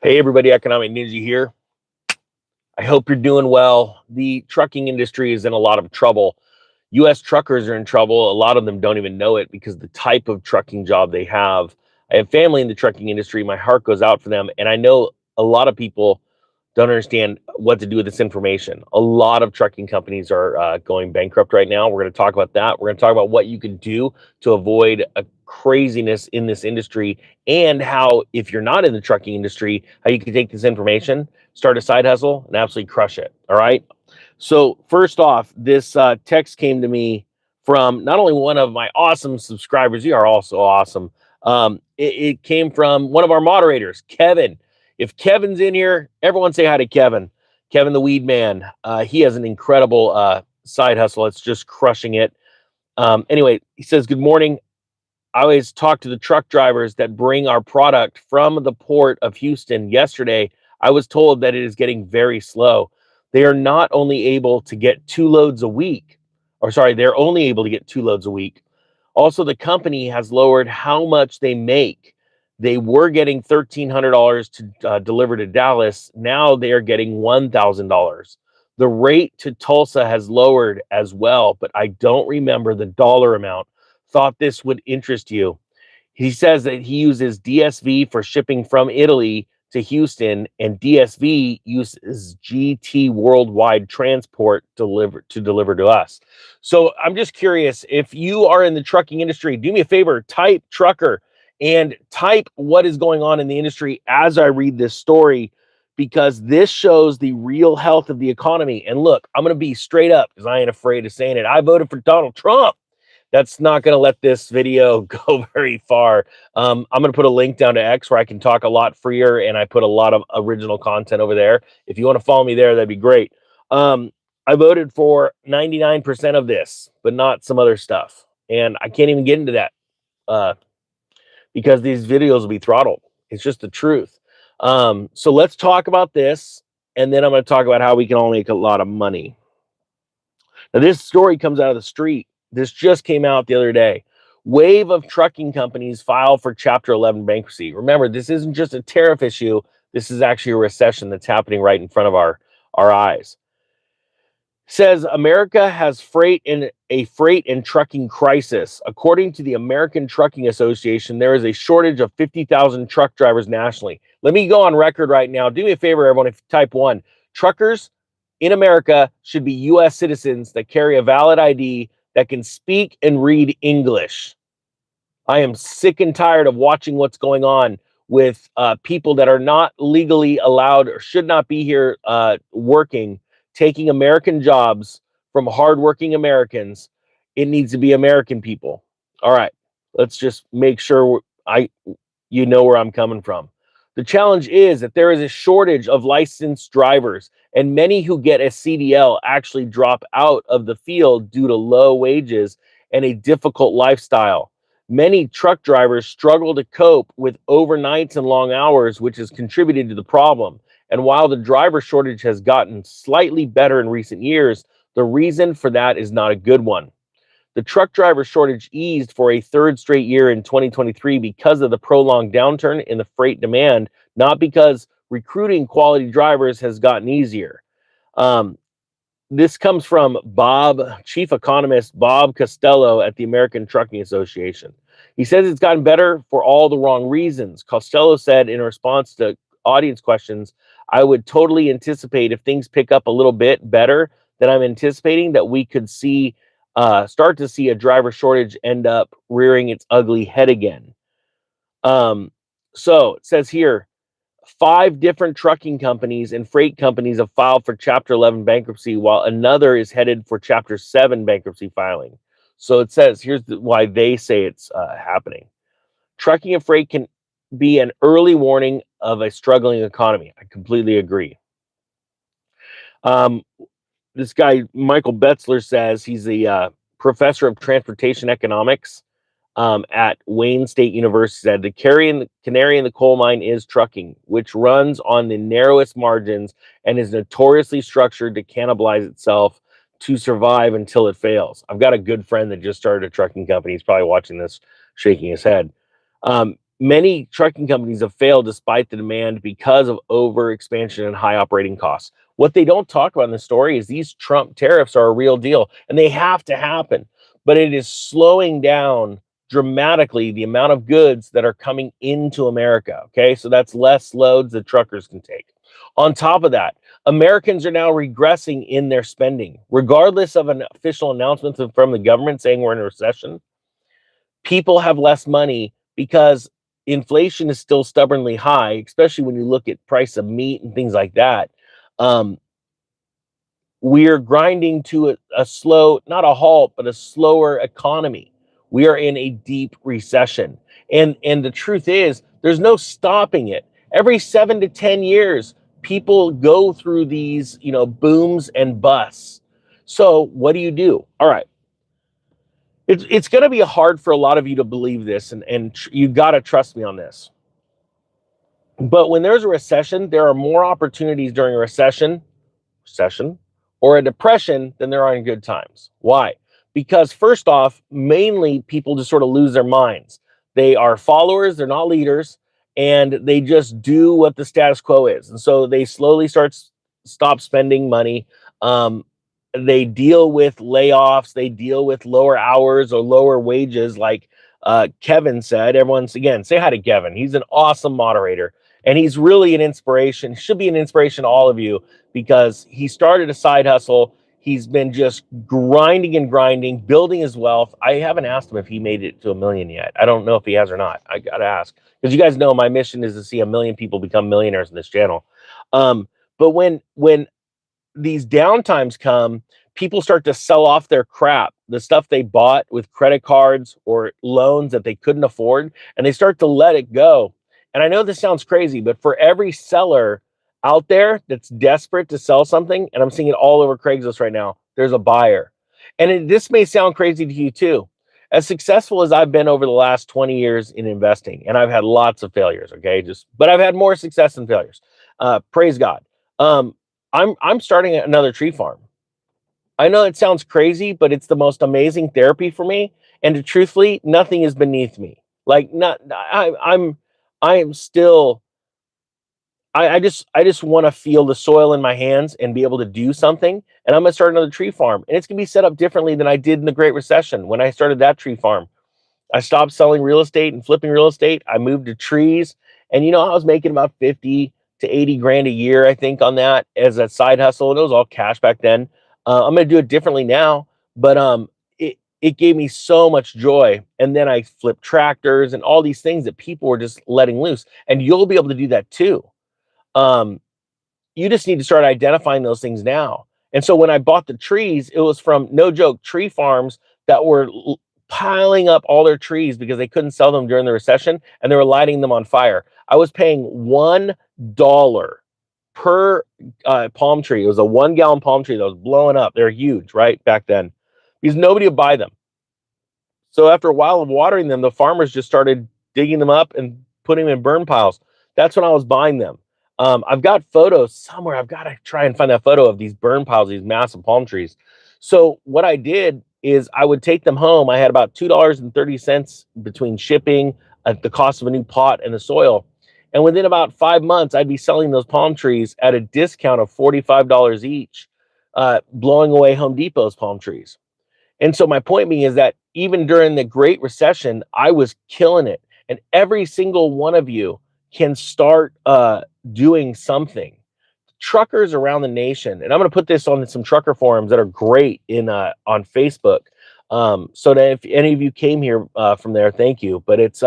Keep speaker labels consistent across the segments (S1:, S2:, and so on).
S1: Hey everybody, Economic Ninja here. I hope you're doing well. The trucking industry is in a lot of trouble. US truckers are in trouble. A lot of them don't even know it because the type of trucking job they have. I have family in the trucking industry. My heart goes out for them. And I know a lot of people don't understand what to do with this information. A lot of trucking companies are going bankrupt right now. We're going to talk about that. We're going to talk about what you can do to avoid a craziness in this industry, and how, if you're not in the trucking industry, how you can take this information, start a side hustle, and absolutely crush it. All right. So first off, this text came to me from not only one of my awesome subscribers, you are also awesome. It came from one of our moderators, Kevin. If Kevin's in here, everyone say hi to Kevin. Kevin, the weed man. He has an incredible side hustle. It's just crushing it. Anyway, he says, good morning. I always talk to the truck drivers that bring our product from the port of Houston. Yesterday, I was told that it is getting very slow. They are not only able to get 2 loads a week, or sorry, they're only able to get 2 loads a week. Also, the company has lowered how much they make. They were getting $1,300 to deliver to Dallas. Now they are getting $1,000. The rate to Tulsa has lowered as well, but I don't remember the dollar amount. Thought this would interest you. He says that he uses DSV for shipping from Italy to Houston, and DSV uses GT Worldwide Transport to deliver to us. So I'm just curious, if you are in the trucking industry, do me a favor, type trucker and type what is going on in the industry as I read this story, because this shows the real health of the economy. And look, I'm going to be straight up because I ain't afraid of saying it. I voted for Donald Trump. That's not going to let this video go very far. I'm going to put a link down to X where I can talk a lot freer, and I put a lot of original content over there. If you want to follow me there, that'd be great. I voted for 99% of this, but not some other stuff. And I can't even get into that because these videos will be throttled. It's just the truth. So let's talk about this, and then I'm going to talk about how we can all make a lot of money. Now, this story comes out of the street. This just came out the other day. Wave of trucking companies file for Chapter 11 bankruptcy. Remember, this isn't just a tariff issue. This is actually a recession that's happening right in front of our eyes. Says America has a freight and trucking crisis. According to the American Trucking Association, there is a shortage of 50,000 truck drivers nationally. Let me go on record right now. Do me a favor, everyone, if you type one. Truckers in America should be U.S. citizens that carry a valid ID that can speak and read English. I am sick and tired of watching what's going on with people that are not legally allowed or should not be here working, taking American jobs from hardworking Americans. It needs to be American people. All right, let's just make sure you know where I'm coming from. The challenge is that there is a shortage of licensed drivers, and many who get a CDL actually drop out of the field due to low wages and a difficult lifestyle. Many truck drivers struggle to cope with overnights and long hours, which has contributed to the problem. And while the driver shortage has gotten slightly better in recent years, the reason for that is not a good one. The truck driver shortage eased for a third straight year in 2023 because of the prolonged downturn in the freight demand, not because recruiting quality drivers has gotten easier. This comes from Chief Economist Bob Costello at the American Trucking Association. He says it's gotten better for all the wrong reasons. Costello said in response to audience questions, I would totally anticipate if things pick up a little bit better than I'm anticipating that we could start to see a driver shortage end up rearing its ugly head again. So it says here, 5 different trucking companies and freight companies have filed for Chapter 11 bankruptcy, while another is headed for Chapter 7 bankruptcy filing. So it says, here's why they say it's happening. Trucking and freight can be an early warning of a struggling economy. I completely agree. This guy, Michael Betzler, says he's a professor of transportation economics at Wayne State University, said the canary in the coal mine is trucking, which runs on the narrowest margins and is notoriously structured to cannibalize itself to survive until it fails. I've got a good friend that just started a trucking company. He's probably watching this, shaking his head. Many trucking companies have failed despite the demand because of over expansion and high operating costs. What they don't talk about in the story is these Trump tariffs are a real deal and they have to happen, but it is slowing down dramatically the amount of goods that are coming into America. Okay, so that's less loads that truckers can take. On top of that, Americans are now regressing in their spending, regardless of an official announcement from the government saying we're in a recession. People have less money because inflation is still stubbornly high, especially when you look at price of meat and things like that. Um, we're grinding to a slow, not a halt, but a slower economy. We are in a deep recession. And the truth is, there's no stopping it. Every 7 to 10 years, people go through these, booms and busts. So what do you do? All right. It's going to be hard for a lot of you to believe this, and you got to trust me on this. But when there's a recession, there are more opportunities during a recession or a depression than there are in good times. Why? Because first off, mainly people just sort of lose their minds. They are followers, they're not leaders, and they just do what the status quo is. And so they slowly stop spending money. They deal with layoffs, they deal with lower hours or lower wages, like Kevin said. Everyone's again, say hi to Kevin. He's an awesome moderator and he's really an inspiration, should be an inspiration to all of you because he started a side hustle. He's been just grinding and grinding, building his wealth. I haven't asked him if he made it to 1 million yet. I don't know if he has or not. I got to ask because you guys know my mission is to see 1 million people become millionaires in this channel. But when these downtimes come, people start to sell off their crap, the stuff they bought with credit cards or loans that they couldn't afford, and they start to let it go. And I know this sounds crazy, but for every seller out there that's desperate to sell something, and I'm seeing it all over Craigslist right now, there's a buyer. And this may sound crazy to you too. As successful as I've been over the last 20 years in investing, and I've had lots of failures, okay, but I've had more success than failures. Praise God. I'm starting another tree farm. I know it sounds crazy, but it's the most amazing therapy for me. And truthfully, nothing is beneath me. Like not, I am still. I just want to feel the soil in my hands and be able to do something. And I'm gonna start another tree farm, and it's gonna be set up differently than I did in the Great Recession when I started that tree farm. I stopped selling real estate and flipping real estate. I moved to trees, and I was making about 50 to 80 grand a year, I think, on that as a side hustle. And it was all cash back then. I'm going to do it differently now, but it gave me so much joy. And then I flipped tractors and all these things that people were just letting loose. And you'll be able to do that too. You just need to start identifying those things now. And so when I bought the trees, it was from, no joke, tree farms that were piling up all their trees because they couldn't sell them during the recession and they were lighting them on fire. I was paying $1 per palm tree. It was a 1 gallon palm tree that was blowing up. They're huge, right? Back then, because nobody would buy them. So after a while of watering them, the farmers just started digging them up and putting them in burn piles. That's when I was buying them. I've got photos somewhere. I've got to try and find that photo of these burn piles, these massive palm trees. So what I did is I would take them home. I had about $2.30 between shipping, the cost of a new pot, and the soil. And within about 5 months, I'd be selling those palm trees at a discount of $45 each, blowing away Home Depot's palm trees. And so my point being is that even during the Great Recession, I was killing it. And every single one of you can start doing something. Truckers around the nation, and I'm going to put this on some trucker forums that are great on Facebook. So that if any of you came here from there, thank you. But it's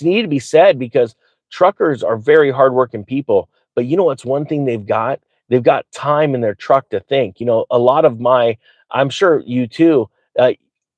S1: needed to be said because truckers are very hardworking people. But you know what's one thing they've got? They've got time in their truck to think. A lot of I'm sure you too.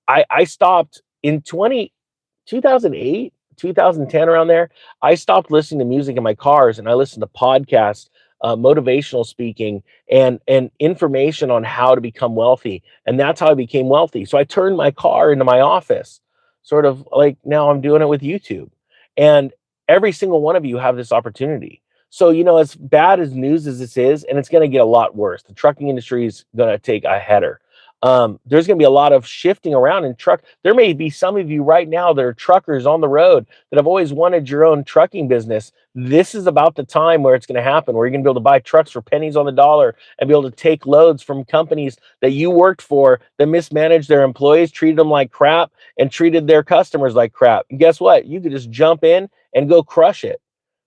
S1: I stopped in 2008, 2010, around there. I stopped listening to music in my cars and I listened to podcasts, motivational speaking, and information on how to become wealthy. And that's how I became wealthy. So I turned my car into my office, sort of like now I'm doing it with YouTube. And every single one of you have this opportunity. So, as bad as news as this is, and it's going to get a lot worse, the trucking industry is going to take a header. There's going to be a lot of shifting around in truck. There may be some of you right now that are truckers on the road that have always wanted your own trucking business. This is about the time where it's going to happen, where you're going to be able to buy trucks for pennies on the dollar and be able to take loads from companies that you worked for that mismanaged their employees, treated them like crap, and treated their customers like crap. And guess what? You could just jump in and go crush it.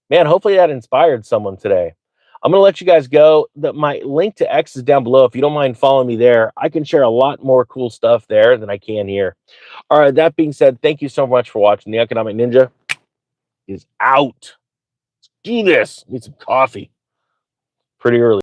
S1: Man, hopefully that inspired someone today. I'm going to let you guys go. My link to X is down below. If you don't mind following me there, I can share a lot more cool stuff there than I can here. All right, that being said, thank you so much for watching. The Economic Ninja is out. Let's do this. Need some coffee. Pretty early.